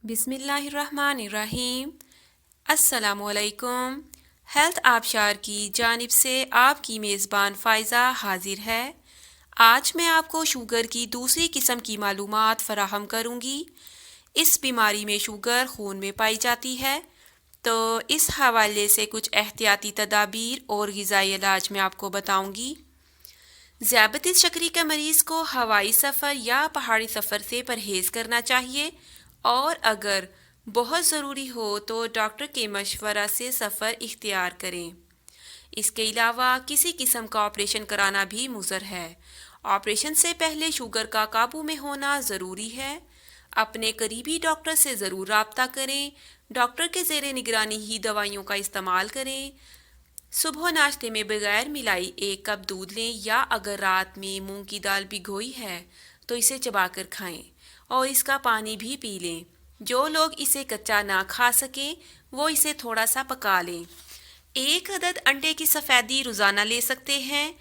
بسم اللہ الرحمن الرحیم۔ السلام علیکم۔ ہیلتھ آبشار کی جانب سے آپ کی میزبان فائزہ حاضر ہے۔ آج میں آپ کو شوگر کی دوسری قسم کی معلومات فراہم کروں گی۔ اس بیماری میں شوگر خون میں پائی جاتی ہے، تو اس حوالے سے کچھ احتیاطی تدابیر اور غذائی علاج میں آپ کو بتاؤں گی۔ ذیابطیس شکری کے مریض کو ہوائی سفر یا پہاڑی سفر سے پرہیز کرنا چاہیے، اور اگر بہت ضروری ہو تو ڈاکٹر کے مشورہ سے سفر اختیار کریں۔ اس کے علاوہ کسی قسم کا آپریشن کرانا بھی مضر ہے۔ آپریشن سے پہلے شوگر کا قابو میں ہونا ضروری ہے۔ اپنے قریبی ڈاکٹر سے ضرور رابطہ کریں۔ ڈاکٹر کے زیر نگرانی ہی دوائیوں کا استعمال کریں۔ صبح ناشتے میں بغیر ملائی 1 کپ دودھ لیں، یا اگر رات میں مونگ کی دال بھگوئی ہے تو اسے چبا کر کھائیں اور اس کا پانی بھی پی لیں۔ جو لوگ اسے کچا نہ کھا سکیں وہ اسے تھوڑا سا پکا لیں۔ 1 عدد انڈے کی سفیدی روزانہ لے سکتے ہیں۔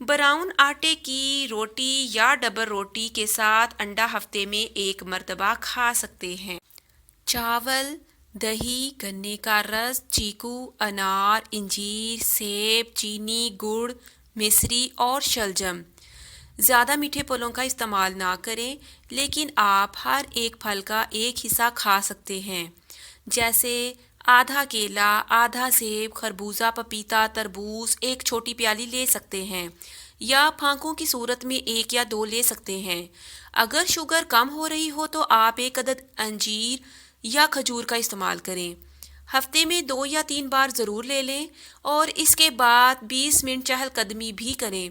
براؤن آٹے کی روٹی یا ڈبل روٹی کے ساتھ انڈا ہفتے میں 1 مرتبہ کھا سکتے ہیں۔ چاول، دہی، گنے کا رس، چیکو، انار، انجیر، سیب، چینی، گڑ، مصری اور شلجم۔ زیادہ میٹھے پھلوں کا استعمال نہ کریں، لیکن آپ ہر ایک پھل کا ایک حصہ کھا سکتے ہیں، جیسے آدھا کیلا، آدھا سیب، خربوزہ، پپیتا، تربوز 1 چھوٹی پیالی لے سکتے ہیں، یا پھانکوں کی صورت میں 1 یا 2 لے سکتے ہیں۔ اگر شوگر کم ہو رہی ہو تو آپ 1 عدد انجیر یا کھجور کا استعمال کریں۔ ہفتے میں 2 یا 3 بار ضرور لے لیں، اور اس کے بعد 20 منٹ چہل قدمی بھی کریں۔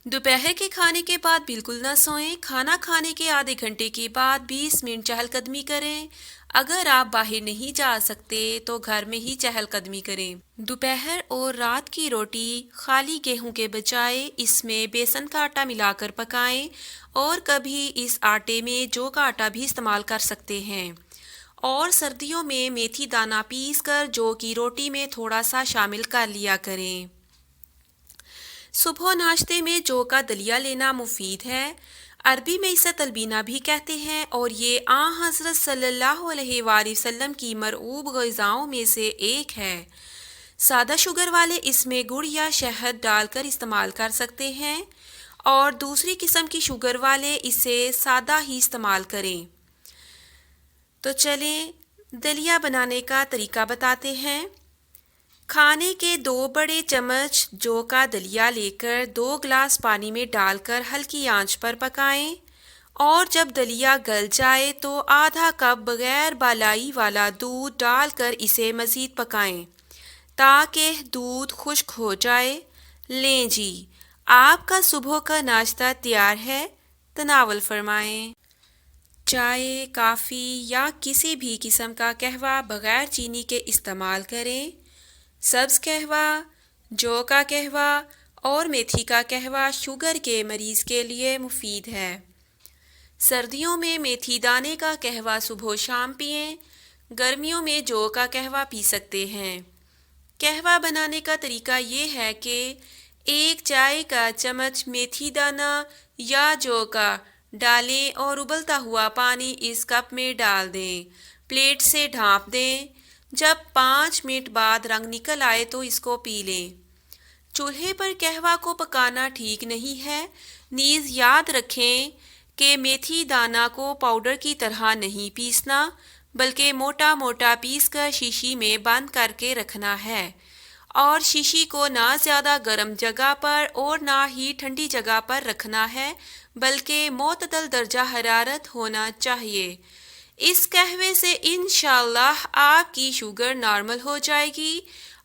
دوپہر کے کھانے کے بعد بالکل نہ سوئیں۔ کھانا کھانے کے آدھے گھنٹے کے بعد 20 منٹ چہل قدمی کریں۔ اگر آپ باہر نہیں جا سکتے تو گھر میں ہی چہل قدمی کریں۔ دوپہر اور رات کی روٹی خالی گیہوں کے بجائے اس میں بیسن کا آٹا ملا کر پکائیں، اور کبھی اس آٹے میں جو کا آٹا بھی استعمال کر سکتے ہیں۔ اور سردیوں میں میتھی دانہ پیس کر جو کی روٹی میں تھوڑا سا شامل کر لیا کریں۔ صبح ناشتے میں جو کا دلیا لینا مفید ہے۔ عربی میں اسے تلبینہ بھی کہتے ہیں، اور یہ حضرت صلی اللہ علیہ وآلہ وسلم کی مرغوب غذاؤں میں سے ایک ہے۔ سادہ شوگر والے اس میں گڑ یا شہد ڈال کر استعمال کر سکتے ہیں، اور دوسری قسم کی شوگر والے اسے سادہ ہی استعمال کریں۔ تو چلیں دلیا بنانے کا طریقہ بتاتے ہیں۔ کھانے کے 2 بڑے چمچ جو کا دلیا لے کر 2 گلاس پانی میں ڈال کر ہلکی آنچ پر پکائیں، اور جب دلیا گل جائے تو آدھا کپ بغیر بالائی والا دودھ ڈال کر اسے مزید پکائیں تاکہ دودھ خشک ہو جائے۔ لیں جی، آپ کا صبح کا ناشتہ تیار ہے، تناول فرمائیں۔ چائے، کافی یا کسی بھی قسم کا قہوہ بغیر چینی کے استعمال کریں۔ سبز قہوہ، جو کا قہوہ اور میتھی کا قہوہ شوگر کے مریض کے لیے مفید ہے۔ سردیوں میں میتھی دانے کا قہوہ صبح و شام پئیں۔ گرمیوں میں جو کا قہوہ پی سکتے ہیں۔ قہوہ بنانے کا طریقہ یہ ہے کہ 1 چائے کا چمچ میتھی دانہ یا جو کا ڈالیں اور ابلتا ہوا پانی اس کپ میں ڈال دیں۔ پلیٹ سے ڈھانپ دیں۔ جب 5 منٹ بعد رنگ نکل آئے تو اس کو پی لیں۔ چولہے پر قہوہ کو پکانا ٹھیک نہیں ہے، نیز یاد رکھیں کہ میتھی دانہ کو پاؤڈر کی طرح نہیں پیسنا، بلکہ موٹا موٹا پیس کر شیشی میں بند کر کے رکھنا ہے، اور شیشی کو نہ زیادہ گرم جگہ پر اور نہ ہی ٹھنڈی جگہ پر رکھنا ہے، بلکہ معتدل درجہ حرارت ہونا چاہیے۔ اس قہوے سے انشاءاللہ آپ کی شوگر نارمل ہو جائے گی۔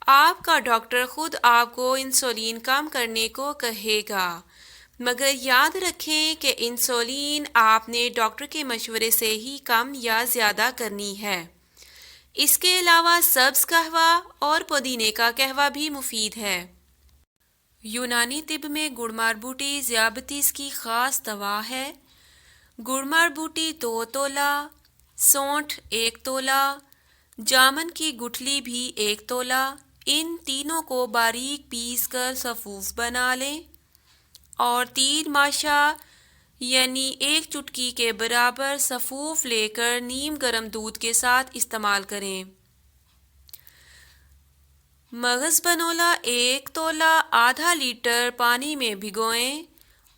آپ کا ڈاکٹر خود آپ کو انسولین کم کرنے کو کہے گا، مگر یاد رکھیں کہ انسولین آپ نے ڈاکٹر کے مشورے سے ہی کم یا زیادہ کرنی ہے۔ اس کے علاوہ سبز قہوہ اور پودینے کا قہوہ بھی مفید ہے۔ یونانی طب میں گڑمار بوٹی ذیابطیس کی خاص دوا ہے۔ گڑمار بوٹی 2 تولہ، سونٹھ 1 تولہ، جامن کی گٹھلی بھی 1 تولہ، ان تینوں کو باریک پیس کر سفوف بنا لیں، اور 3 ماشا یعنی ایک چٹکی کے برابر سفوف لے کر نیم گرم دودھ کے ساتھ استعمال کریں۔ مغز بنولا 1 تولہ آدھا لیٹر پانی میں بھگوئیں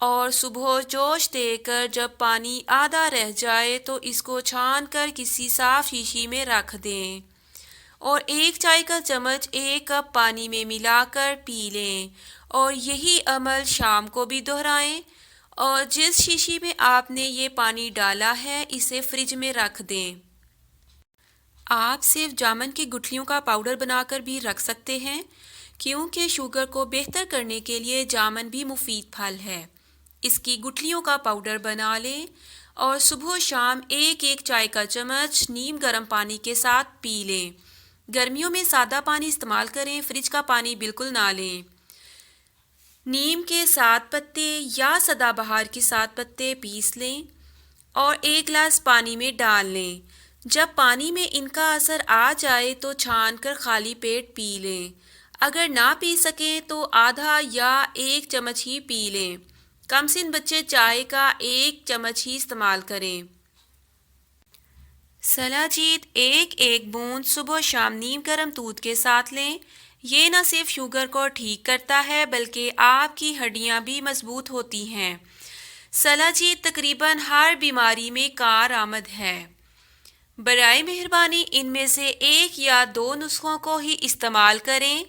اور صبح جوش دے کر جب پانی آدھا رہ جائے تو اس کو چھان کر کسی صاف شیشی میں رکھ دیں اور 1 چائے کا چمچ 1 کپ پانی میں ملا کر پی لیں، اور یہی عمل شام کو بھی دہرائیں، اور جس شیشی میں آپ نے یہ پانی ڈالا ہے اسے فریج میں رکھ دیں۔ آپ صرف جامن کی گٹھلیوں کا پاؤڈر بنا کر بھی رکھ سکتے ہیں، کیونکہ شوگر کو بہتر کرنے کے لیے جامن بھی مفید پھل ہے۔ اس کی گٹھلیوں کا پاؤڈر بنا لیں اور صبح و شام 1 چائے کا چمچ نیم گرم پانی کے ساتھ پی لیں۔ گرمیوں میں سادہ پانی استعمال کریں، فریج کا پانی بالکل نہ لیں۔ نیم کے 7 پتے یا سدا بہار کے 7 پتے پیس لیں اور 1 گلاس پانی میں ڈال لیں۔ جب پانی میں ان کا اثر آ جائے تو چھان کر خالی پیٹ پی لیں۔ اگر نہ پی سکیں تو آدھا یا 1 چمچ ہی پی لیں۔ کم سن بچے چائے کا 1 چمچ ہی استعمال کریں۔ سلاجید 1 بوند صبح شام نیم گرم دودھ کے ساتھ لیں۔ یہ نہ صرف شوگر کو ٹھیک کرتا ہے بلکہ آپ کی ہڈیاں بھی مضبوط ہوتی ہیں۔ سلاجید تقریباً ہر بیماری میں کارآمد ہے۔ برائے مہربانی ان میں سے 1 یا 2 نسخوں کو ہی استعمال کریں۔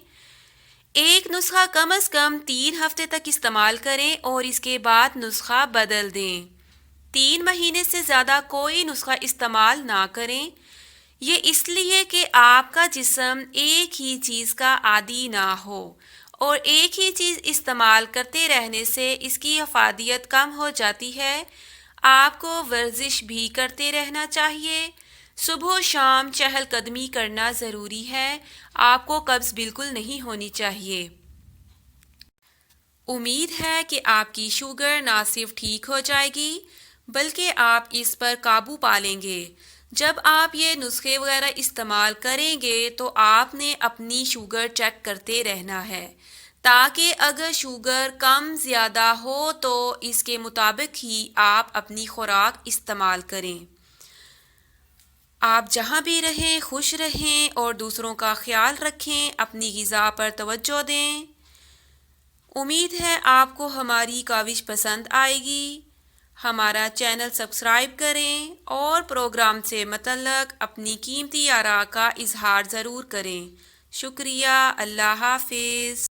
ایک نسخہ کم از کم 3 ہفتے تک استعمال کریں اور اس کے بعد نسخہ بدل دیں۔ 3 مہینے سے زیادہ کوئی نسخہ استعمال نہ کریں۔ یہ اس لیے کہ آپ کا جسم ایک ہی چیز کا عادی نہ ہو، اور ایک ہی چیز استعمال کرتے رہنے سے اس کی افادیت کم ہو جاتی ہے۔ آپ کو ورزش بھی کرتے رہنا چاہیے۔ صبح و شام چہل قدمی کرنا ضروری ہے۔ آپ کو قبض بالکل نہیں ہونی چاہیے۔ امید ہے کہ آپ کی شوگر نہ صرف ٹھیک ہو جائے گی بلکہ آپ اس پر قابو پا لیں گے۔ جب آپ یہ نسخے وغیرہ استعمال کریں گے تو آپ نے اپنی شوگر چیک کرتے رہنا ہے، تاکہ اگر شوگر کم زیادہ ہو تو اس کے مطابق ہی آپ اپنی خوراک استعمال کریں۔ آپ جہاں بھی رہیں خوش رہیں اور دوسروں کا خیال رکھیں، اپنی غذا پر توجہ دیں۔ امید ہے آپ کو ہماری کاوش پسند آئے گی۔ ہمارا چینل سبسکرائب کریں اور پروگرام سے متعلق اپنی قیمتی آراء کا اظہار ضرور کریں۔ شکریہ۔ اللہ حافظ۔